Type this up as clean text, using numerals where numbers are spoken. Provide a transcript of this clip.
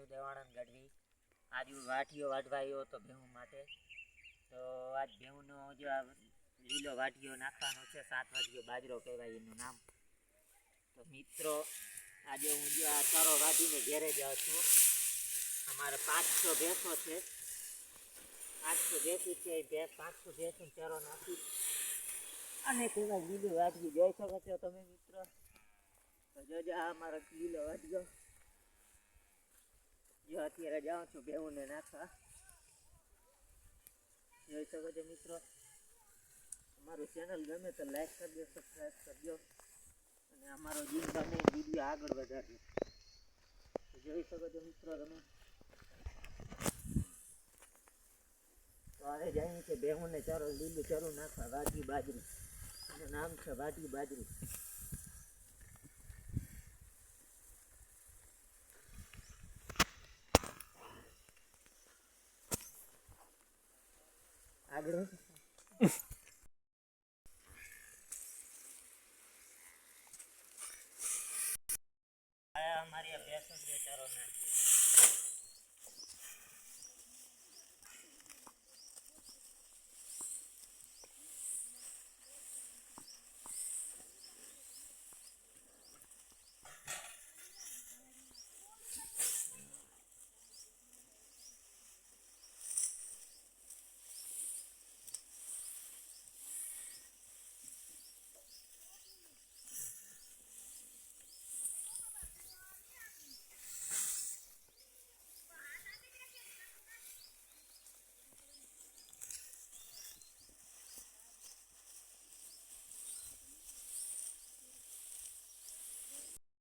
કેશવ દેવાણંદ ગઢવી. આજ હું વાટીઓ વાઢવા આવ્યો હતો ભેહું માટે. તો આજ ભેહુંનો જો આ લીલો વાટીઓ નાખવાનો છે. 7 વાટીઓ બાજરો કહેવાય એનું નામ. તો મિત્રો આજે હું જો આ ચારો વાટીને ઘેરે જાઉં છું. અમારે 500 ભેંસો છે. 500 ભેંસું છે. 500 ભેંસું ચારો નાખી અને કહેવાય લીલો વાટીઓ. જોઈ શકો છો તમે મિત્રો. તો જોજો આ અમારો લીલો વાટીઓ. જો અત્યારે જાઉં છું ભેહુંને નાખવા. જોઈ શકો છો મિત્રો. અમારું ચેનલ ગમે તો લાઈક કરજો, સબસ્ક્રાઈબ કરજો અને અમારો જીવ ગમે વિડીયો આગળ વધારજો. જોઈ શકો છો મિત્રો તમે. તો હવે જાય છે ભેહુંને ચારો લીલું ચારું નાખવા. વાટી બાજરી એનું નામ છે વાટી બાજરી. આગળ અમારી ભેંસો ચારો નાખી.